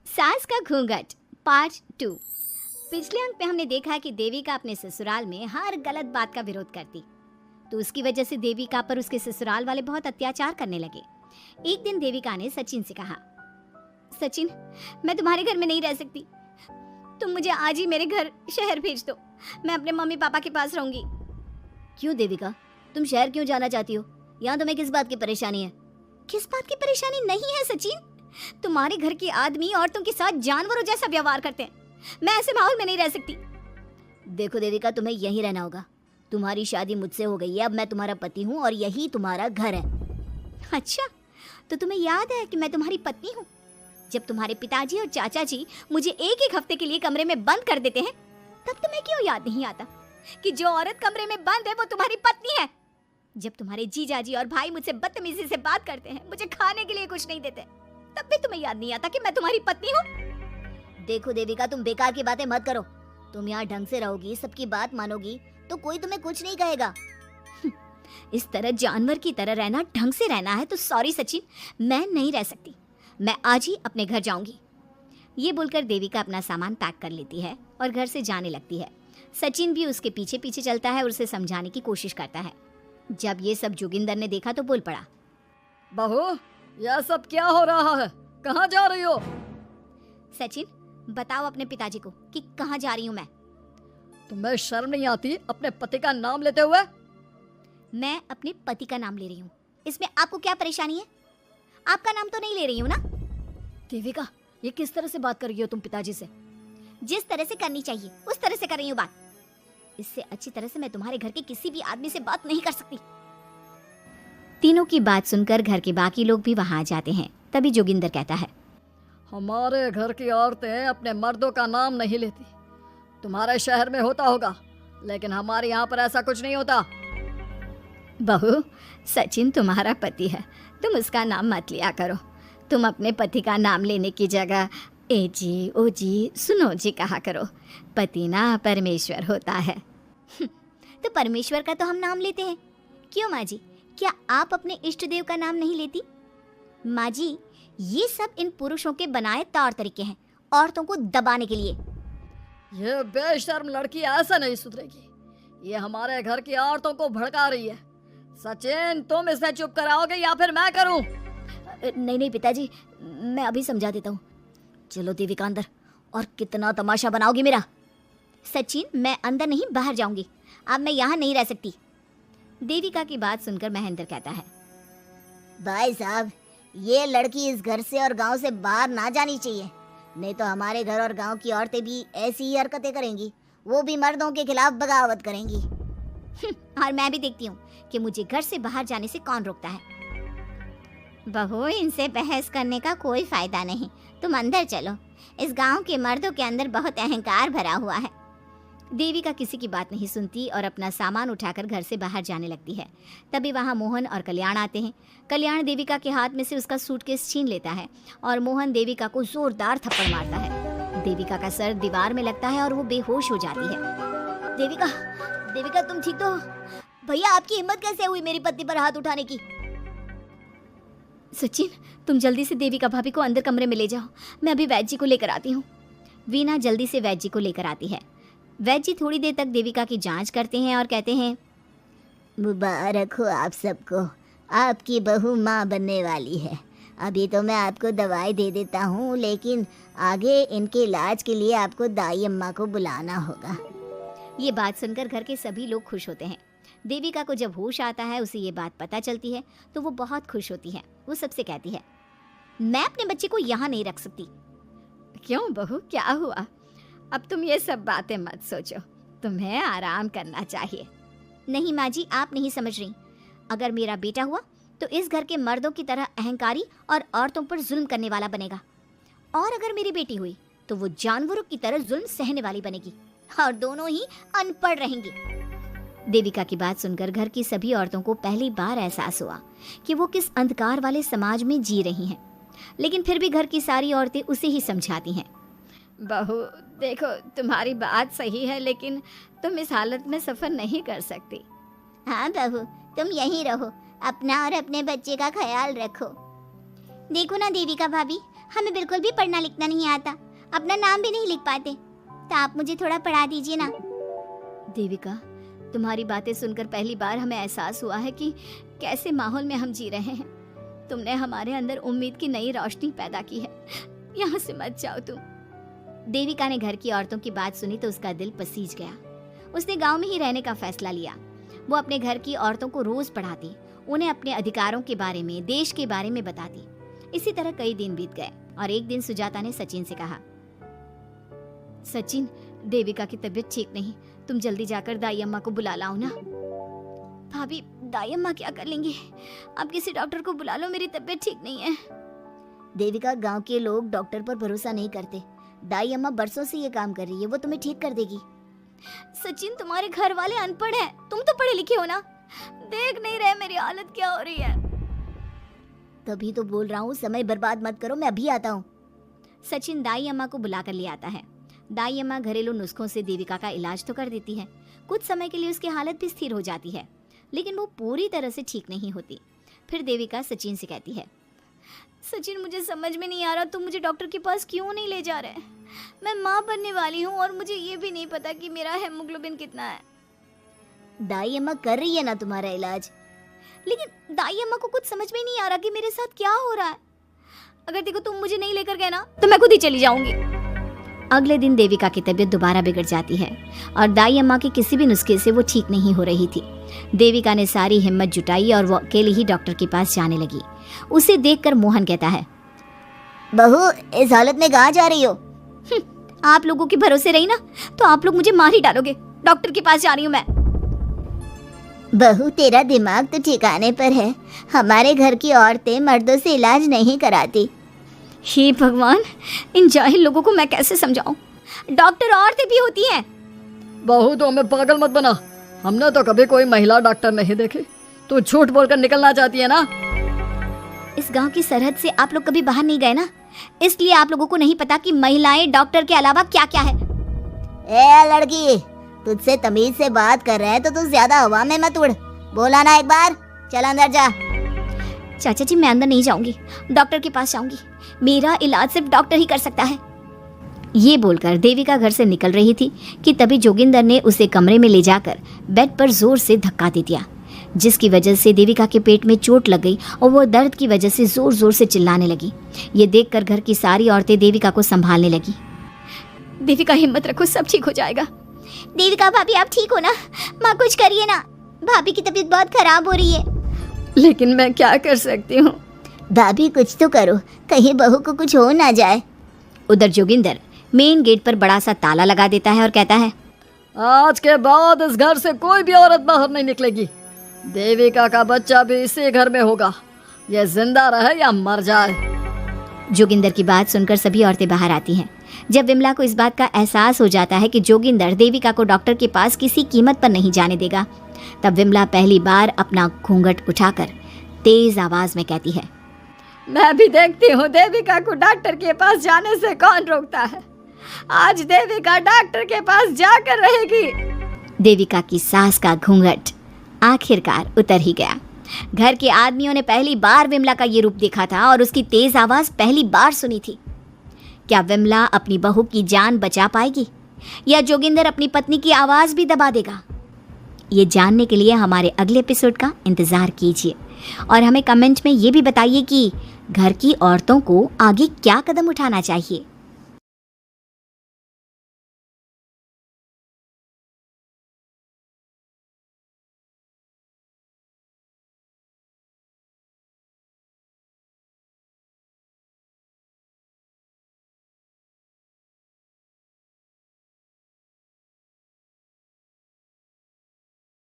सास का घूंघट पार्ट 2। पिछले अंक में हमने देखा कि देविका अपने ससुराल में हर गलत बात का विरोध करती, तो उसकी वजह से देविका पर उसके ससुराल वाले बहुत अत्याचार करने लगे। एक दिन देविका ने सचिन से कहा, सचिन, मैं तुम्हारे घर में नहीं रह सकती, तुम मुझे आज ही मेरे घर शहर भेज दो, मैं अपने मम्मी पापा के पास रहूंगी। क्यों देविका, तुम शहर क्यों जाना चाहती हो? यहाँ तुम्हें किस बात की परेशानी है? किस बात की परेशानी नहीं है सचिन, तुम्हारे घर के आदमी औरतों के साथ जानवरों जैसा व्यवहार करते हैं, मैं ऐसे माहौल में नहीं रह सकती। देखो देविका, तुम्हें यहीं रहना होगा। तुम्हारी शादी मुझसे हो गई है, अब मैं तुम्हारा पति हूँ और यही तुम्हारा घर है। अच्छा, तो तुम्हें याद है कि मैं तुम्हारी पत्नी हूँ? जब तुम्हारे पिताजी और चाचा जी मुझे एक एक हफ्ते के लिए कमरे में बंद कर देते हैं, तब तुम्हें क्यों याद नहीं आता कि जो औरत कमरे में बंद है वो तुम्हारी पत्नी है? जब तुम्हारे जीजाजी और भाई मुझसे बदतमीजी से बात करते हैं, मुझे खाने के लिए कुछ नहीं देते, तब भी तुम्हें याद नहीं आता कि मैं तुम्हारी पत्नी हूँ? देखो देविका, तुम बेकार की बातें मत करो। तुम यहाँ ढंग से रहोगी, सबकी बात मानोगी, तो कोई तुम्हें कुछ नहीं कहेगा। इस तरह जानवर की तरह रहना, ढंग से रहना है तो सॉरी सचिन, मैं नहीं रह सकती, मैं आज ही अपने घर जाऊंगी। ये बोलकर देविका अपना सामान पैक कर लेती है और घर से जाने लगती है। सचिन भी उसके पीछे पीछे चलता है और उसे समझाने की कोशिश करता है। जब ये सब जोगिंदर ने देखा तो बोल पड़ा, बहू, यह सब क्या हो रहा है? कहाँ जा रही हो? सचिन, बताओ अपने पिताजी को कि कहाँ जा रही हूँ मैं। तुम्हें शर्म नहीं आती अपने पति का नाम लेते हुए? मैं अपने पति का नाम ले रही हूँ, इसमें आपको क्या परेशानी है? आपका नाम तो नहीं ले रही हूँ ना? देविका, ये किस तरह से बात कर रही हो तुम पिताजी से? जिस तरह से करनी चाहिए उस तरह से कर रही हूँ बात। इससे अच्छी तरह से मैं तुम्हारे घर के किसी भी आदमी से बात नहीं कर सकती। तीनों की बात सुनकर घर के बाकी लोग भी वहां आ जाते हैं। तभी जोगिंदर कहता है, हमारे घर की औरतें अपने मर्दों का नाम नहीं लेती। तुम्हारे शहर में होता होगा, लेकिन हमारे यहाँ पर ऐसा कुछ नहीं होता। बहू, सचिन तुम्हारा पति है, तुम उसका नाम मत लिया करो। तुम अपने पति का नाम लेने की जगह ए जी, ओ जी, सुनो जी कहा करो। पति ना परमेश्वर होता है। तो परमेश्वर का तो हम नाम लेते हैं। क्यों माँ जी, क्या आप अपने इष्ट देव का नाम नहीं लेती? माँ जी, ये सब इन पुरुषों के बनाए तौर तरीके हैं, औरतों को दबाने के लिए। ये बेशर्म लड़की ऐसा नहीं सुधरेगी। ये हमारे घर की औरतों को भड़का रही है। सचिन, तुम इसे चुप कराओगे या फिर मैं करूं? नहीं नहीं पिताजी, मैं अभी समझा देता हूँ। चलो देविका अंदर, और कितना तमाशा बनाओगी मेरा? सचिन, मैं अंदर नहीं बाहर जाऊंगी, अब मैं यहाँ नहीं रह सकती। देविका की बात सुनकर महेंद्र कहता है, भाई साहब, ये लड़की इस घर से और गांव से बाहर ना जानी चाहिए, नहीं तो हमारे घर और गांव की औरतें भी ऐसी ही हरकतें करेंगी, वो भी मर्दों के खिलाफ बगावत करेंगी। और मैं भी देखती हूँ कि मुझे घर से बाहर जाने से कौन रोकता है। बहू, इनसे बहस करने का कोई फायदा नहीं, तुम अंदर चलो। इस गांव के मर्दों के अंदर बहुत अहंकार भरा हुआ है। देविका किसी की बात नहीं सुनती और अपना सामान उठाकर घर से बाहर जाने लगती है। तभी वहाँ मोहन और कल्याण आते हैं। कल्याण देविका के हाथ में से उसका सूटकेस छीन लेता है और मोहन देविका को जोरदार थप्पड़ मारता है। देविका का सर दीवार में लगता है और वो बेहोश हो जाती है। देविका, देविका तुम ठीक तो? भैया, आपकी हिम्मत कैसे हुई मेरी पत्नी पर हाथ उठाने की? सचिन, तुम जल्दी से देविका भाभी को अंदर कमरे में ले जाओ, मैं अभी वैद्य जी को लेकर आती हूँ। वीना जल्दी से वैद्य जी को लेकर आती है। वैद्य जी थोड़ी देर तक देविका की जांच करते हैं और कहते हैं, मुबारक हो आप सबको, आपकी बहू माँ बनने वाली है। अभी तो मैं आपको दवाई दे देता हूँ, लेकिन आगे इनके इलाज के लिए आपको दाई अम्मा को बुलाना होगा। ये बात सुनकर घर के सभी लोग खुश होते हैं। देविका को जब होश आता है, उसे ये बात पता चलती है तो वो बहुत खुश होती है। वो सबसे कहती है, मैं अपने बच्चे को यहाँ नहीं रख सकती। क्यों बहू, क्या हुआ? अब तुम ये सब बातें मत सोचो, तुम्हें आराम करना चाहिए। नहीं माँ जी, आप नहीं समझ रही। अगर मेरा बेटा हुआ तो इस घर के मर्दों की तरह अहंकारी और औरतों पर जुल्म करने वाला बनेगा, और अगर मेरी बेटी हुई तो वो जानवरों की तरह जुल्म सहने वाली बनेगी, और दोनों ही अनपढ़ रहेंगी। देविका की बात सुनकर घर की सभी औरतों को पहली बार एहसास हुआ कि वो किस अंधकार वाले समाज में जी रही हैं। लेकिन फिर भी घर की सारी औरतें उसे ही समझाती हैं। बहू देखो, तुम्हारी बात सही है, लेकिन तुम इस हालत में सफर नहीं कर सकती। हाँ बहू, तुम यहीं रहो, अपना और अपने बच्चे का ख्याल रखो। देखो ना देविका भाभी, हमें बिल्कुल भी पढ़ना लिखना नहीं आता, अपना नाम भी नहीं लिख पाते, तो आप मुझे थोड़ा पढ़ा दीजिए ना। देविका, तुम्हारी बातें सुनकर पहली बार हमें एहसास हुआ है कि कैसे माहौल में हम जी रहे हैं। तुमने हमारे अंदर उम्मीद की नई रोशनी पैदा की है। यहाँ से मत जाओ तुम। देविका ने घर की औरतों की बात सुनी तो उसका दिल पसीज गया। उसने गांव में ही रहने का फैसला लिया। वो अपने घर की औरतों को रोज पढ़ाती, उन्हें अपने अधिकारों के बारे में, देश के बारे में बताती। इसी तरह कई दिन बीत गए और एक दिन सुजाता ने सचिन से कहा, सचिन, देविका की तबीयत ठीक नहीं, तुम जल्दी जाकर दाई अम्मा को बुला लाओ ना। भाभी, दाई अम्मा क्या कर लेंगी? आप किसी डॉक्टर को बुला लो, मेरी तबीयत ठीक नहीं है। देविका, गांव के लोग डॉक्टर पर भरोसा नहीं करते। दाई अम्मा बरसों से ये काम कर रही है, वो तुम्हें ठीक कर देगी। सचिन, तुम्हारे घर वाले अनपढ़ हैं, तुम तो पढ़े लिखे हो ना, देख नहीं रहे मेरी हालत क्या हो रही है। तभी तो बोल रहा हूँ, समय बर्बाद मत करो, मैं अभी आता हूँ। सचिन दाई अम्मा को बुलाकर ले आता है। दाई अम्मा घरेलू नुस्खों से देविका का इलाज तो कर देती है। कुछ समय के लिए उसकी हालत भी स्थिर हो जाती है, लेकिन वो पूरी तरह से ठीक नहीं होती। फिर देविका सचिन से कहती है, सचिन, मुझे समझ में नहीं आ रहा तुम मुझे डॉक्टर के पास क्यों नहीं ले जा रहे। मैं माँ बनने वाली हूँ और मुझे ये भी नहीं पता कि मेरा हेमोग्लोबिन कितना है। दाई अम्मा कर रही है ना तुम्हारा इलाज। लेकिन दाई अम्मा को कुछ समझ में नहीं आ रहा कि मेरे साथ क्या हो रहा है। अगर देखो तुम मुझे नहीं लेकर गए ना तो मैं खुद ही चली जाऊंगी। अगले दिन देविका की तबीयत दोबारा बिगड़ जाती है और दाई अम्मा के किसी भी नुस्खे से वो ठीक नहीं हो रही थी। देविका ने सारी हिम्मत जुटाई और वो अकेले ही डॉक्टर के पास जाने लगी। उसे देखकर मोहन कहता है, बहू, इस हालत में कहाँ जा रही हो? आप लोगों के भरोसे रही ना तो आप लोग मुझे मार ही डालोगे। डॉक्टर के पास जा रही हूँ मैं। बहू, तेरा दिमाग तो ठिकाने पर है। हमारे घर की औरतें मर्दों से इलाज नहीं कराती। हे भगवान, इन जाहिल लोगों को मैं कैसे समझाऊं? डॉक्टर औरतें भी होती हैं। बहू, तो हमें पागल मत बना, हमने तो कभी कोई महिला डॉक्टर नहीं देखी। तू झूठ बोलकर निकलना चाहती है ना? इस गांव की सरहद से आप लोग कभी बाहर नहीं गए ना, इसलिए आप लोगों को नहीं पता कि महिलाएं डॉक्टर के अलावा क्या क्या है। ए लड़की, तुझसे तमीज से बात कर रहे हैं तो तू ज्यादा हवा में मत उड़। बोला ना एक बार, चल अंदर जा। चाचा जी, मैं अंदर नहीं जाऊंगी, डॉक्टर के पास जाऊंगी। मेरा इलाज सिर्फ डॉक्टर ही कर सकता है। ये बोलकर देविका घर से निकल रही थी कि तभी जोगिंदर ने उसे कमरे में ले जाकर बेड पर जोर से धक्का दे दिया, जिसकी वजह से देविका के पेट में चोट लग गई और वो दर्द की वजह से जोर जोर से चिल्लाने लगी। ये देखकर घर की सारी औरतें देविका को संभालने लगी। देविका, हिम्मत रखो, सब ठीक हो जाएगा। देविका भाभी, आप ठीक हो ना? माँ, कुछ करिए ना, भाभी की तबीयत बहुत खराब हो रही है। लेकिन मैं क्या कर सकती हूँ? भाभी, कुछ तो करो, कहीं बहू को कुछ हो ना जाए। उधर जोगिंदर मेन गेट पर बड़ा सा ताला लगा देता है और कहता है, आज के बाद इस घर से कोई भी औरत बाहर नहीं निकलेगी। देविका का बच्चा भी इसी घर में होगा, ये जिंदा रहे या मर जाए। जोगिंदर की बात सुनकर सभी औरतें बाहर आती हैं। जब विमला को इस बात का एहसास हो जाता है कि जोगिंदर देविका को डॉक्टर के पास किसी कीमत पर नहीं जाने देगा, तब विमला पहली बार अपना घूंघट उठाकर तेज आवाज में कहती है, मैं भी देखती हूँ देविका को डॉक्टर के पास जाने से कौन रोकता है। आज देविका डॉक्टर के पास जाकर रहेगी। देविका की सास का घूंघट आखिरकार उतर ही गया। घर के आदमियों ने पहली बार विमला का ये रूप देखा था और उसकी तेज आवाज पहली बार सुनी थी। क्या विमला अपनी बहू की जान बचा पाएगी या जोगिंदर अपनी पत्नी की आवाज भी दबा देगा? ये जानने के लिए हमारे अगले एपिसोड का इंतजार कीजिए और हमें कमेंट में ये भी बताइए कि घर की औरतों को आगे क्या कदम उठाना चाहिए।